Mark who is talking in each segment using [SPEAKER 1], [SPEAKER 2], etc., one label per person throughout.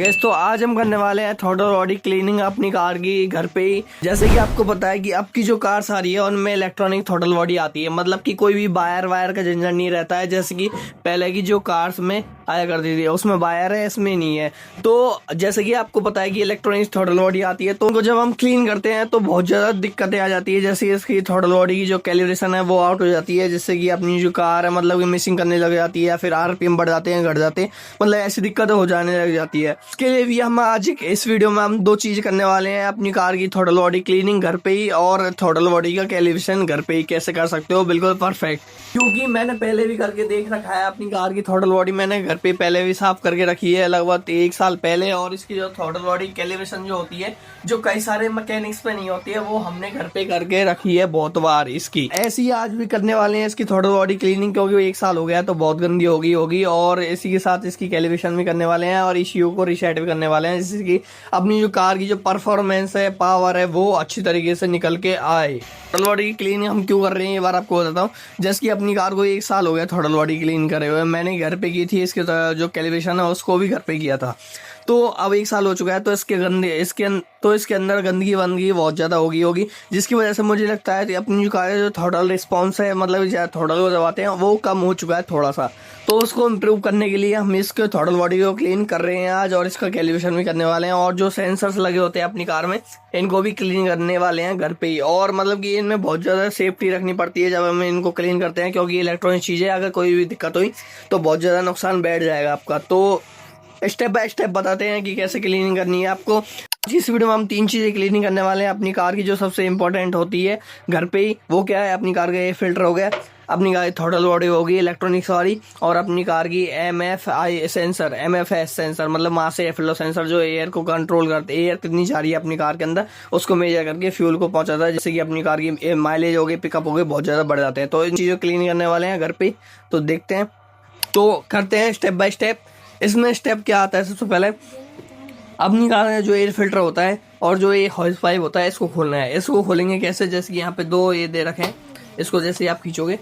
[SPEAKER 1] Gas तो आज हम करने वाले हैं थ्रॉटल बॉडी क्लीनिंग अपनी कार की घर पे ही। जैसे कि आपको पता है कि अब की जो कार्स आ रही है उनमें इलेक्ट्रॉनिक थ्रॉटल बॉडी आती है, मतलब कि कोई भी वायर का झंझट नहीं रहता है। जैसे कि पहले की जो कार्स में आया करती थी उसमें वायर है, इसमें नहीं है। तो जैसे कि आपको पता है कि इलेक्ट्रॉनिक थ्रॉटल बॉडी आती है तो उनको जब हम क्लीन करते हैं तो बहुत ज़्यादा दिक्कतें आ जाती है। जैसे इसकी थ्रॉटल बॉडी की जो कैलिब्रेशन है वो आउट हो जाती है, जिससे कि अपनी जो कार है मतलब कि मिसिंग करने लग जाती है या फिर आरपीएम बढ़ जाते हैं, घट जाते हैं, मतलब ऐसी दिक्कतें हो जाने लग जाती है। उसके लिए भी हम आज इस वीडियो में हम दो चीज करने वाले हैं, अपनी कार की थ्रॉटल बॉडी क्लीनिंग घर पे ही और थ्रॉटल बॉडी का कैलिब्रेशन घर पे ही कैसे कर सकते हो बिल्कुल परफेक्ट। क्योंकि मैंने पहले भी करके देख रखा है अपनी कार की थ्रॉटल बॉडी, मैंने घर पे पहले भी साफ करके रखी है लगभग 1 साल पहले। और इसकी जो थ्रॉटल बॉडी कैलिब्रेशन जो होती है जो कई सारे मैकेनिक्स पे नहीं होती है वो हमने घर पे करके रखी है बहुत बार। इसकी ऐसी आज भी करने वाले हैं इसकी थ्रॉटल बॉडी क्लीनिंग, क्योंकि 1 साल हो गया तो बहुत गंदी होगी और इसी के साथ इसकी कैलिब्रेशन भी करने वाले हैं और ईसीयू को रीसेट भी करने वाले हैं, जिससे कि अपनी जो कार की जो परफॉर्मेंस है, पावर है, वो अच्छी तरीके से निकल के आए। थ्रॉटल बॉडी की क्लीनिंग हम क्यों कर रहे हैं ये बार आपको बताता हूँ। जैसे कि अपनी कार को 1 साल हो गया थ्रॉटल बॉडी क्लीन करे हुए, मैंने घर पे की थी, इसके जो कैलिब्रेशन है उसको भी घर पे किया था। तो अब 1 साल हो चुका है तो इसके अंदर गंदगी वंदगी बहुत ज्यादा होगी, जिसकी वजह से मुझे लगता है कि अपनी जो कार जो थ्रॉटल रिस्पॉन्स है, मतलब थ्रॉटल को दबाते हैं वो कम हो चुका है थोड़ा सा। तो उसको इम्प्रूव करने के लिए हम इसके थ्रॉटल बॉडी को क्लीन कर रहे हैं आज और इसका कैलिब्रेशन भी करने वाले हैं। और जो सेंसर्स लगे होते हैं अपनी कार में इनको भी क्लीन करने वाले हैं घर पे ही। और मतलब कि इनमें बहुत ज़्यादा सेफ्टी रखनी पड़ती है जब हम इनको क्लीन करते हैं, क्योंकि इलेक्ट्रॉनिक चीज़ें अगर कोई भी दिक्कत हुई तो बहुत ज़्यादा नुकसान बैठ जाएगा आपका। तो स्टेप बाय स्टेप बताते हैं कि कैसे क्लीनिंग करनी है आपको। इस वीडियो में हम 3 चीज़ें क्लीनिंग करने वाले हैं अपनी कार की जो सबसे इंपॉर्टेंट होती है घर पे ही। वो क्या है, अपनी कार का एयर फिल्टर हो गया, अपनी कार की थ्रॉटल बॉडी होगी इलेक्ट्रॉनिक्स वाली, और अपनी कार की MFS सेंसर, मतलब मास एयर फ्लो सेंसर जो एयर को कंट्रोल करते, एयर कितनी जा रही है अपनी कार के अंदर उसको मेजर करके फ्यूल को पहुंचाता है, जिससे कि अपनी कार की माइलेज हो गई, पिकअप हो गई, बहुत ज़्यादा बढ़ जाते हैं। तो इन चीज़ों क्लीन करने वाले हैं घर पे। तो देखते हैं, तो करते हैं स्टेप बाय स्टेप। इसमें स्टेप क्या आता है, सबसे पहले अपनी कार में जो एयर फिल्टर होता है और जो ये हॉइस पाइप होता है इसको खोलना है। इसको खोलेंगे कैसे, जैसे कि यहाँ पे 2 ये दे रखे हैं, इसको जैसे आप खींचोगे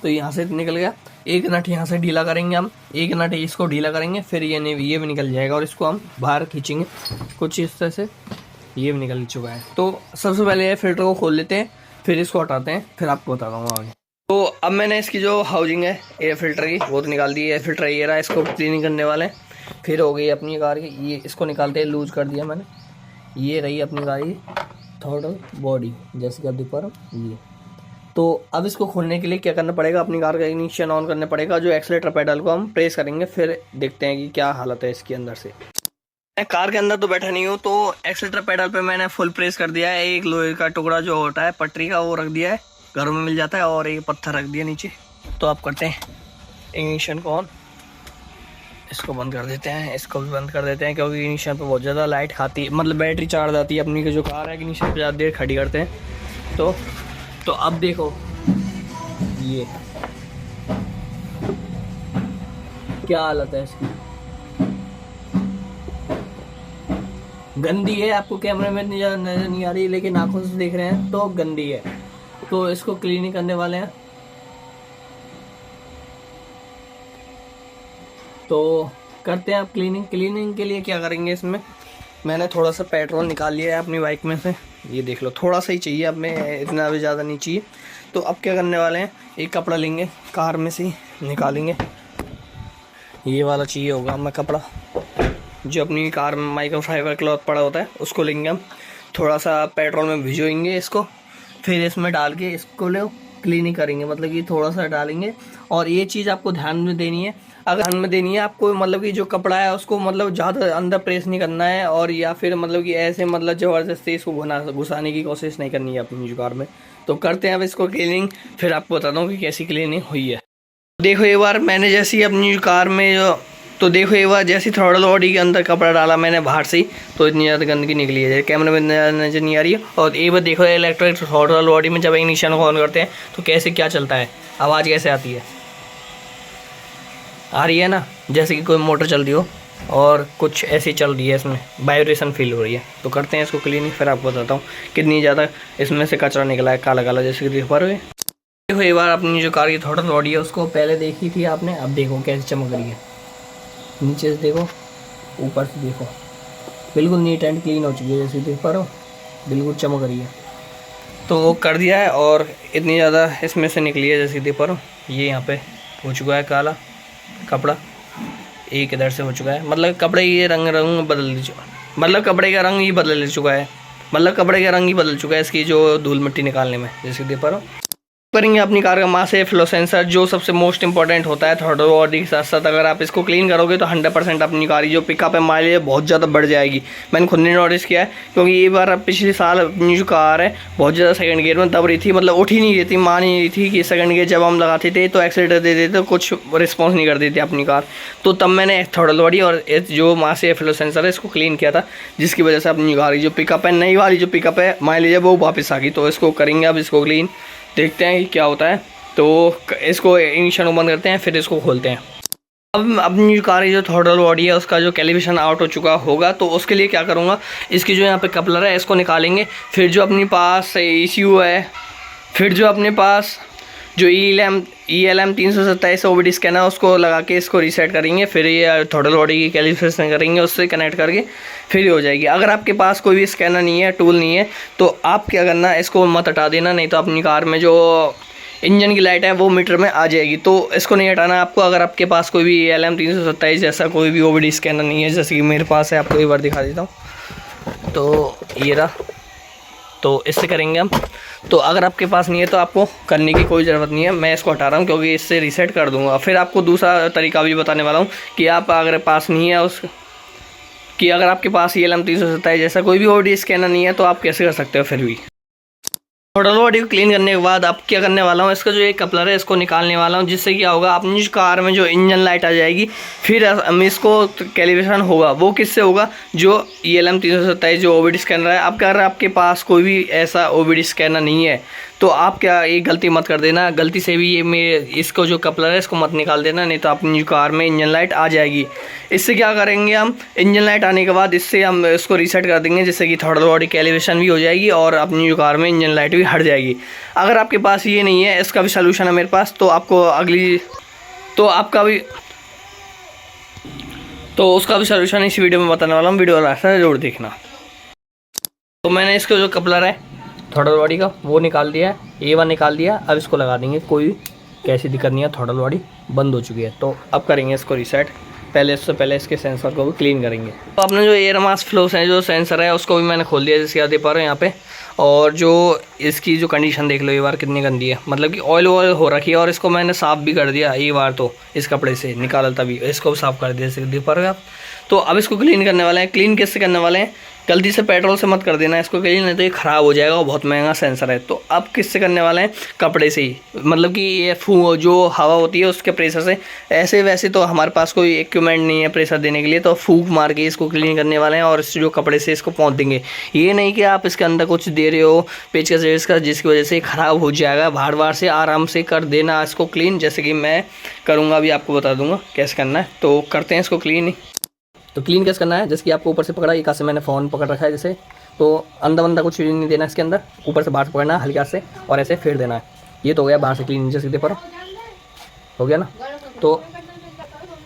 [SPEAKER 1] तो यहाँ से निकल गया, एक नट यहाँ से ढीला करेंगे हम, एक नट इसको ढीला करेंगे, फिर ये भी निकल जाएगा और इसको हम बाहर खींचेंगे कुछ इस तरह से, ये भी निकल चुका है। तो सबसे पहले एयर फिल्टर को खोल लेते हैं, फिर इसको हटाते हैं, फिर आपको बता दूँगा आगे। तो अब मैंने इसकी जो हाउसिंग है एयर फिल्टर की वो तो निकाल दी है, एयर फिल्टर ये रहा, इसको क्लीनिंग करने वाले हैं। फिर हो गई अपनी कार की, ये इसको निकालते हैं, लूज कर दिया मैंने, ये रही अपनी कार की थ्रॉटल बॉडी जैसे कि आप देख पा रहे हो ये। तो अब इसको खोलने के लिए क्या करना पड़ेगा, अपनी कार का इग्निशन ऑन करना पड़ेगा, जो एक्सीलरेटर पेडल को हम प्रेस करेंगे, फिर देखते हैं कि क्या हालत है इसके अंदर से। मैं कार के अंदर तो बैठा नहीं हूँ, तो एक्सीलरेटर पेडल पे मैंने फुल प्रेस कर दिया है। एक लोहे का टुकड़ा जो होता है पटरी का वो रख दिया है, घरों में मिल जाता है, और एक पत्थर रख दिया नीचे। तो आप करते हैं इग्निशन को ऑन, इसको बंद कर देते हैं, इसको भी बंद कर देते हैं, क्योंकि इग्निशन पे बहुत ज़्यादा लाइट खाती है, मतलब बैटरी चार्ज आती है अपनी की जो कार है, इग्निशन पे ज़्यादा देर खड़ी करते हैं। तो अब देखो ये क्या हालत है इसकी, गंदी है। आपको कैमरे में नजर नहीं आ रही, लेकिन आंखों से देख रहे हैं तो गंदी है। तो इसको क्लीनिंग करने वाले हैं। तो करते हैं आप क्लीनिंग के लिए क्या करेंगे, इसमें मैंने थोड़ा सा पेट्रोल निकाल लिया है अपनी बाइक में से, ये देख लो, थोड़ा सा ही चाहिए, अब में इतना भी ज़्यादा नहीं चाहिए। तो अब क्या करने वाले हैं, एक कपड़ा लेंगे, कार में से निकालेंगे, ये वाला चाहिए होगा हमें कपड़ा, जो अपनी कार में माइक्रोफाइबर क्लॉथ पड़ा होता है उसको लेंगे हम, थोड़ा सा पेट्रोल में भिजोएंगे इसको, फिर इसमें डाल के इसको क्लीनिंग करेंगे, मतलब कि थोड़ा सा डालेंगे। और ये चीज़ आपको ध्यान में देनी है, अगर ध्यान में देनी है आपको, मतलब कि जो कपड़ा है उसको मतलब ज़्यादा अंदर प्रेस नहीं करना है, और या फिर मतलब कि ऐसे मतलब ज़बरदस्ती इसको घुसाने की कोशिश नहीं करनी है अपनी जो कार में। तो करते हैं अब इसको क्लीनिंग, फिर आपको बताता हूँ कि कैसी क्लीनिंग हुई है। देखो एक बार मैंने जैसी अपनी कार में तो देखो एक बार जैसी थ्रॉटल बॉडी के अंदर कपड़ा डाला मैंने बाहर से ही, तो इतनी ज़्यादा गंदगी निकली है, कैमरे में नजर नहीं आ रही है। और एक बार देखो इलेक्ट्रिक थ्रॉटल बॉडी में जब इग्निशन को ऑन करते हैं तो कैसे क्या चलता है, आवाज़ कैसे आती है, आ रही है ना, जैसे कि कोई मोटर चल रही हो और कुछ ऐसी चल रही है, इसमें वाइब्रेशन फील हो रही है। तो करते हैं इसको क्लीनिंग, फिर आपको बताता हूँ कितनी ज़्यादा इसमें से कचरा निकला है, काला काला, जैसे कि देख पा रहे हो। देखो एक बार अपनी जो कार की थ्रॉटल बॉडी है उसको पहले देखी थी आपने, अब देखो कैसे चमक रही है, नीचे से देखो, ऊपर से देखो, बिल्कुल नीट एंड क्लीन हो चुकी है, जैसे देख पा रहे हो, बिल्कुल चमक रही है। तो वो कर दिया है और इतनी ज़्यादा इसमें से निकली है, जैसे देख पा रहे हो। ये यहाँ पे हो चुका है काला कपड़ा, एक इधर से हो चुका है, मतलब कपड़े ये रंग बदल चुका, मतलब कपड़े का रंग ही बदल चुका है, मतलब कपड़े का रंग ही बदल चुका है इसकी जो धूल मिट्टी निकालने में, जैसे देख पा रहे हो। करेंगे अपनी कार का मास फ्लो सेंसर, जो सबसे मोस्ट इंपॉर्टेंट होता है थ्रॉटल बॉडी के साथ साथ। अगर आप इसको क्लीन करोगे तो 100% अपनी कार की जो पिकअप है, माइलेज बहुत ज़्यादा बढ़ जाएगी। मैंने खुद ने नोटिस किया है, क्योंकि ये बार पिछले साल अपनी जो कार है बहुत ज़्यादा सेकंड गियर में दब रही थी, मतलब उठ ही नहीं रही थी, मान ही नहीं थी कि सेकंड गियर जब हम लगाते थे तो एक्सीलेटर दे देते तो कुछ रिस्पॉन्स नहीं करती थी अपनी कार। तो तब मैंने थ्रॉटल बॉडी और जो मास फ्लो सेंसर है इसको क्लीन किया था, जिसकी वजह से अपनी कार की जो पिकअप है, नई वाली जो पिकअप है, माइलेज है, वो वापस आ गई। तो इसको करेंगे अब, इसको क्लीन, देखते हैं कि क्या होता है। तो इसको इग्निशन बंद करते हैं, फिर इसको खोलते हैं। अब अपनी जो कार की जो थ्रॉटल बॉडी है उसका जो कैलिब्रेशन आउट हो चुका होगा, तो उसके लिए क्या करूँगा, इसकी जो यहाँ पे कपलर है इसको निकालेंगे, फिर जो अपने पास ECU है, फिर जो अपने पास जो ELM 327 OBD स्कैनर है उसको लगा के इसको रीसेट करेंगे, फिर ये थ्रॉटल बॉडी की कैलिब्रेशन करेंगे, उससे कनेक्ट करके फिर हो जाएगी। अगर आपके पास कोई भी स्कैनर नहीं है, टूल नहीं है, तो आप क्या करना, इसको मत हटा देना, नहीं तो अपनी कार में जो इंजन की लाइट है वो मीटर में आ जाएगी। तो इसको नहीं हटाना आपको। अगर आपके पास कोई भी ELM 327 जैसा कोई भी OBD स्कैनर नहीं है, जैसे कि मेरे पास है, आपको एक बार दिखा देता हूँ। तो ये रहा, तो इससे करेंगे हम। तो अगर आपके पास नहीं है तो आपको करने की कोई ज़रूरत नहीं है, मैं इसको हटा रहा हूँ क्योंकि इससे रीसेट कर दूँगा। फिर आपको दूसरा तरीका भी बताने वाला हूँ कि आप अगर पास नहीं है कि अगर आपके पास ELM 327 जैसा कोई भी OBD स्कैनर नहीं है तो आप कैसे कर सकते हो। फिर भी थ्रॉटल बॉडी को क्लीन करने के बाद अब क्या करने वाला हूँ, इसका जो एक कपलर है इसको निकालने वाला हूँ, जिससे क्या होगा, अपनी कार में जो इंजन लाइट आ जाएगी। फिर इसको कैलिब्रेशन होगा, वो किससे होगा, जो ELM 327 जो OBD स्कैनर है। अब अगर आपके पास कोई भी ऐसा OBD स्कैनर नहीं है तो आप क्या एक गलती मत कर देना, गलती से भी ये मेरे इसको जो कपलर है इसको मत निकाल देना, नहीं तो अपनी कार में इंजन लाइट आ जाएगी। इससे क्या करेंगे हम, इंजन लाइट आने के बाद इससे हम इसको रीसेट कर देंगे, जिससे कि थ्रॉटल बॉडी कैलिब्रेशन भी हो जाएगी और अपनी जो कार में इंजन लाइट भी हट जाएगी। अगर आपके पास ये नहीं है, इसका भी सलूशन है मेरे पास, तो आपको उसका भी सलूशन इस वीडियो में बताने वाला हूँ, वीडियो लास्ट तक जरूर देखना। तो मैंने इसका जो कपलर है थ्रॉटल बॉडी का वो निकाल दिया है, A1 निकाल दिया। अब इसको लगा देंगे, कोई कैसी दिक्कत नहीं है, थ्रॉटल बॉडी बंद हो चुकी है। तो अब करेंगे इसको रीसेट। इससे पहले इसके सेंसर को भी क्लीन करेंगे। तो अपने जो एयर मास फ्लो है जो सेंसर है उसको भी मैंने खोल दिया, जैसे आप देख पा रहे हो यहाँ पे। और जो इसकी जो कंडीशन देख लो ये बार कितनी गंदी है, मतलब कि ऑयल हो रखी है। और इसको मैंने साफ़ भी कर दिया ये बार, तो इस कपड़े से निकाला तभी इसको साफ़ कर दिया, जैसे देख पा रहे हो आप। तो अब इसको क्लीन करने वाले हैं। क्लीन किससे करने वाले हैं, गलती से पेट्रोल से मत कर देना इसको क्लीन, नहीं तो ये ख़राब हो जाएगा, बहुत महंगा सेंसर है। तो अब किससे करने वाले हैं, कपड़े से ही, मतलब कि ये जो हवा होती है उसके प्रेशर से। ऐसे वैसे तो हमारे पास कोई इक्विपमेंट नहीं है प्रेशर देने के लिए, तो फूंक मार के इसको क्लीन करने वाले हैं और इस जो कपड़े से इसको पहुँच देंगे। ये नहीं कि आप इसके अंदर कुछ दे रहे हो पेचकस का, जिसकी वजह से ख़राब हो जाएगा। बार बार से आराम से कर देना इसको क्लीन, जैसे कि मैं करूँगा, अभी आपको बता दूँगा कैसे करना है। तो करते हैं इसको क्लीन। तो क्लीन कैसे करना है, जैसे कि आपको ऊपर से पकड़ा, एक हाथ से मैंने फ़ोन पकड़ रखा है जैसे, तो अंदर अंदर कुछ नहीं देना इसके अंदर, ऊपर से बाहर से पकड़ना है हल्के हाथ से और ऐसे फेर देना है। ये तो हो गया बाहर से क्लीन, नीचे सीधे पर हो गया ना। तो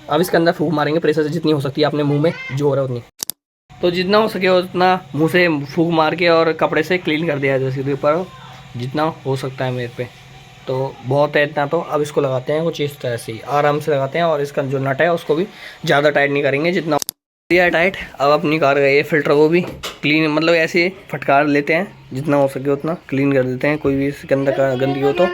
[SPEAKER 1] अब इसके अंदर फूंक मारेंगे प्रेशर से, जितनी हो सकती है अपने मुंह में जो हो रहा है उतनी, तो जितना हो सके उतना मुँह से फूंक मार के और कपड़े से क्लीन कर दिया जैसे ऊपर, जितना हो सकता है मेरे पे। तो बहुत है इतना। तो अब इसको लगाते हैं कुछ इस तरह से, आराम से लगाते हैं। और इसका जो नट है उसको भी ज़्यादा टाइट नहीं करेंगे, जितना दिया टाइट। अब अपनी कार का एयर फिल्टर को भी क्लीन, मतलब ऐसे फटकार लेते हैं, जितना हो सके उतना क्लीन कर देते हैं, कोई भी इसके अंदर गंदगी हो तो।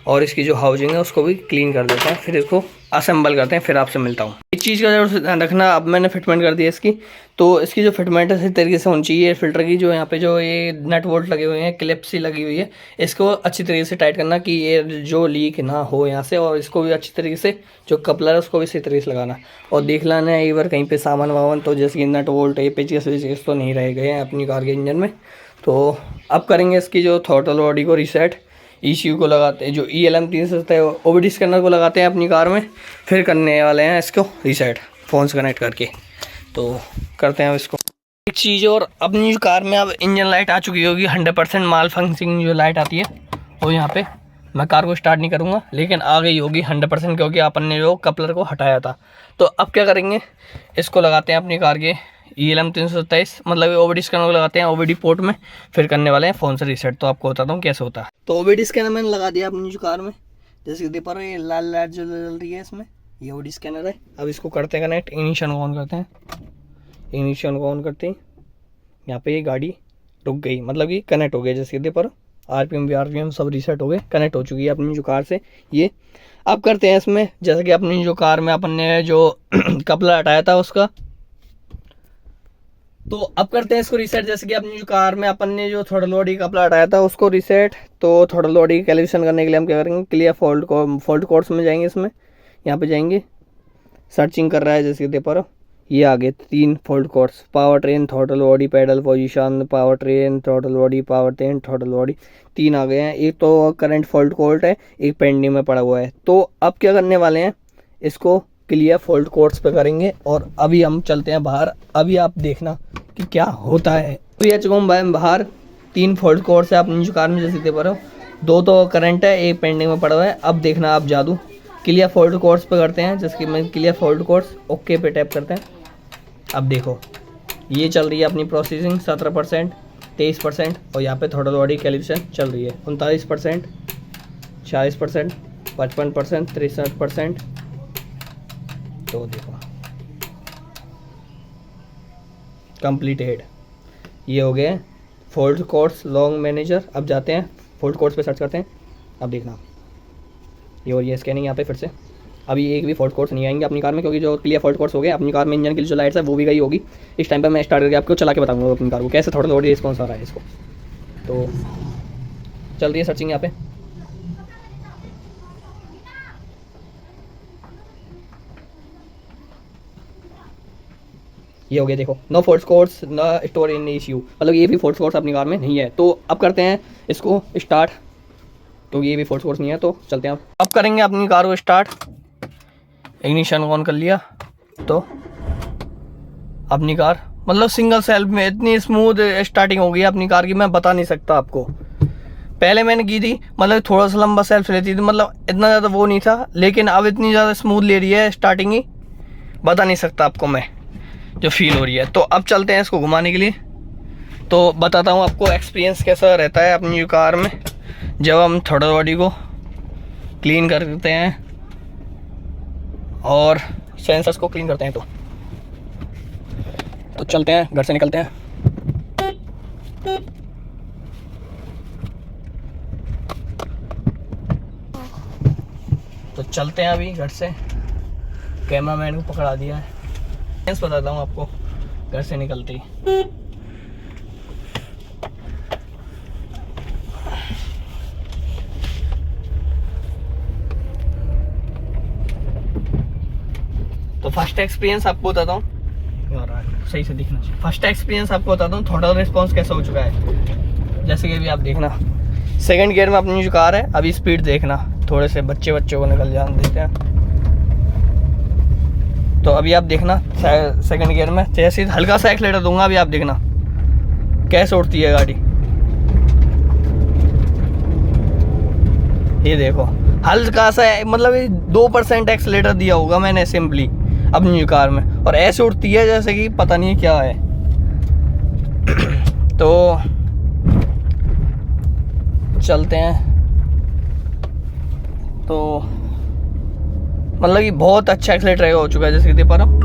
[SPEAKER 1] और इसकी जो हाउसिंग है उसको भी क्लीन कर देते हैं, फिर इसको असेंबल करते हैं। फिर आपसे मिलता हूँ। एक चीज़ का जरूर ध्यान रखना, अब मैंने फिटमेंट कर दी है इसकी, तो इसकी जो फिटमेंट है इस तरीके से होनी चाहिए। फिल्टर की जो यहाँ पे जो ये नट बोल्ट लगे हुए हैं, क्लिप सी लगी हुई है, इसको अच्छी तरीके से टाइट करना कि ये जो लीक ना हो यहाँ से। और इसको भी अच्छी तरीके से जो कपलर है उसको भी इसी तरीके से लगाना और देख लेना है एक बार कहीं पे सामान वामान, तो जैसे कि नट बोल्ट ये पेचकस तो नहीं रह गए हैं अपनी कार के इंजन में। तो अब करेंगे इसकी जो थ्रॉटल बॉडी को रीसेट। ECU को लगाते हैं, जो ELM 327 OBD स्कैनर को लगाते हैं अपनी कार में, फिर करने वाले हैं इसको रीसेट फ़ोन से कनेक्ट करके। तो करते हैं इसको। एक चीज़ और, अपनी जो कार में अब इंजन लाइट आ चुकी होगी 100% माल फंक्शनिंग जो लाइट आती है वो यहाँ पे। मैं कार को स्टार्ट नहीं करूँगा लेकिन आ गई होगी 100%, क्योंकि अपन ने जो कपलर को हटाया था। तो अब क्या करेंगे, इसको लगाते हैं अपनी कार के ELM 327, मतलब OBD स्कैनर लगाते हैं OBD पोर्ट में, फिर करने वाले हैं फ़ोन से रीसेट। तो आपको बताता हूँ कैसे होता है। तो OBD स्कैनर मैंने लगा दिया अपनी जो कार में, जैसे कि देख पा रहे हैं ये लाल लाइट जो जल रही है इसमें, ये OBD स्कैनर है। अब इसको करते हैं कनेक्ट, इग्निशन को ऑन करते हैं। इग्निशन को ऑन करते हैं, यहाँ पे ये गाड़ी रुक गई, मतलब कि कनेक्ट हो गया। जैसे कि देख पा रहे हो RPM VRPM सब रीसेट हो गए, कनेक्ट हो चुकी है अपनी जो कार से ये। अब करते हैं इसमें, जैसे कि अपनी जो कार में अपन ने जो कपड़ा हटाया था उसका, तो अब करते हैं इसको रीसेट। जैसे कि अपनी जो कार में अपन ने जो थ्रॉटल बॉडी का कपड़ा हटाया था उसको रीसेट। तो थ्रॉटल बॉडी की कैलिब्रेशन करने के लिए हम क्या करेंगे, क्लियर फॉल्ट कोड्स में जाएंगे, इसमें यहाँ पे जाएंगे, सर्चिंग कर रहा है जैसे कि देख पा रहे हो, ये आगे 3 fault codes, power train, throttle body, pedal position, power train, throttle body, power train, throttle body, 3 आ गए हैं। एक तो करंट फॉल्ट कोड है, एक पेंडिंग में पड़ा हुआ है। तो अब क्या करने वाले हैं, इसको क्लियर फॉल्ट कोड्स पे करेंगे और अभी हम चलते हैं बाहर। अभी आप देखना कि क्या होता है। तो ये चुका हूँ बाहर, 3 फॉल्ट कोड्स है अपनी जो कार में, जैसे देख पा रहे हो, 2 तो करंट है, एक पेंडिंग में पड़ा हुआ है। अब देखना आप जादू, क्लियर फॉल्ट कोड्स पे करते हैं, जैसे कि मैं क्लियर फॉल्ट कोड्स ओके पे टैप करते हैं। अब देखो ये चल रही है अपनी प्रोसेसिंग 17%, 23%, और यहाँ पे थ्रॉटल बॉडी कैलिब्रेशन चल रही है 39%, 40%, 55%, 63%। तो देखो कंप्लीटेड, ये हो गए फॉल्ट कोड्स लॉन्ग मैनेजर। अब जाते हैं फॉल्ट कोड्स पे सर्च करते हैं। अब देखना ये और ये स्कैनिंग यहाँ पे फिर से, अभी एक भी फॉल्ट कोड्स नहीं आएंगे अपनी कार में, क्योंकि जो क्लियर फॉल्ट कोड्स हो गए अपनी कार में, इंजन की जो लाइट्स है वो भी गई होगी। इस टाइम पे मैं स्टार्ट करके आपको चला के बताऊंगा अपनी कार को कैसे थोड़ा थोड़ी रिस्पॉन्स आ रहा है इसको। तो चल रही है सर्चिंग यहाँ पे, ये हो गया देखो, no fault codes, no store in issue, मतलब ये भी फॉल्ट कोड्स अपनी कार में नहीं है। तो अब करते हैं इसको स्टार्ट, तो ये भी फॉल्ट कोड्स नहीं है। तो चलते हैं अब करेंगे अपनी कार को स्टार्ट। इग्निशन ऑन कर लिया, तो अपनी कार मतलब सिंगल सेल्फ में इतनी स्मूथ स्टार्टिंग हो गई अपनी कार की, मैं बता नहीं सकता आपको। पहले मैंने की थी, मतलब थोड़ा सा लंबा सेल्फ लेती थी, मतलब इतना ज़्यादा वो नहीं था, लेकिन अब इतनी ज़्यादा स्मूथ ले रही है स्टार्टिंग ही, बता नहीं सकता आपको मैं जो फील हो रही है। तो अब चलते हैं इसको घुमाने के लिए, तो बताता हूँ आपको एक्सपीरियंस कैसा रहता है अपनी कार में जब हम थ्रॉटल बॉडी को क्लीन करते हैं और सेंसर्स को क्लीन करते हैं। तो चलते हैं, घर से निकलते हैं। तो चलते हैं अभी घर से, कैमरामैन को पकड़ा दिया है। बताता हूँ आपको घर से निकलते ही। तो फर्स्ट एक्सपीरियंस आपको बताता हूँ, सही से दिखना चाहिए। फर्स्ट एक्सपीरियंस आपको बताता हूँ थ्रॉटल रिस्पॉन्स कैसा हो चुका है। जैसे कि अभी आप देखना, सेकंड गियर में अपनी जो कार है, अभी स्पीड देखना, थोड़े से बच्चों को निकल जाने देते हैं। तो अभी आप देखना सेकंड गियर में जैसे हल्का सा एक्सीलेटर दूंगा, अभी आप देखना कैसे उड़ती है गाड़ी। ये देखो हल्का सा, मतलब 2% एक्सीलेटर दिया होगा मैंने सिंपली अपनी कार में, और ऐसे उड़ती है जैसे कि पता नहीं क्या है। तो चलते हैं, तो मतलब कि बहुत अच्छा एक्सीलेटर हो चुका है, जैसे कि देख पा रहा हूँ।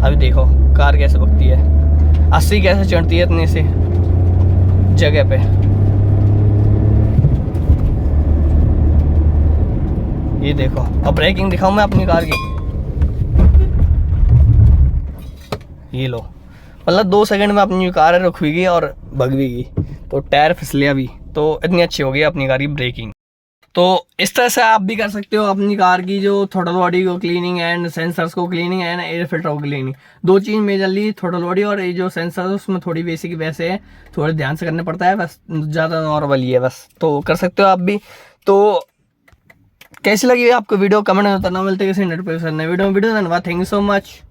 [SPEAKER 1] अभी देखो कार कैसे भगती है, 80 कैसे चढ़ती है इतनी सी जगह पे। ये देखो, अब ब्रेकिंग दिखाऊं मैं अपनी कार की, ये लो, मतलब 2 सेकंड में अपनी कार रुक भी गई और भग भी गई। तो टायर फिसले अभी, तो इतनी अच्छी हो गई अपनी कार की ब्रेकिंग। तो इस तरह से आप भी कर सकते हो अपनी कार की जो थ्रॉटल बॉडी को क्लीनिंग एंड सेंसर्स को क्लीनिंग एंड एयर फिल्टर को क्लीनिंग, 2 चीज़ मेजरली थ्रॉटल बॉडी और ये जो सेंसर है उसमें थोड़ी बेसिक वैसे है, थोड़े ध्यान से करने पड़ता है, बस ज़्यादा नॉर्मल ही है बस। तो कर सकते हो आप भी। तो कैसी लगी आपको वीडियो कमेंट में बताना। मिलते हैं किसी नेट पे वीडियो में। धन्यवाद, थैंक यू सो मच।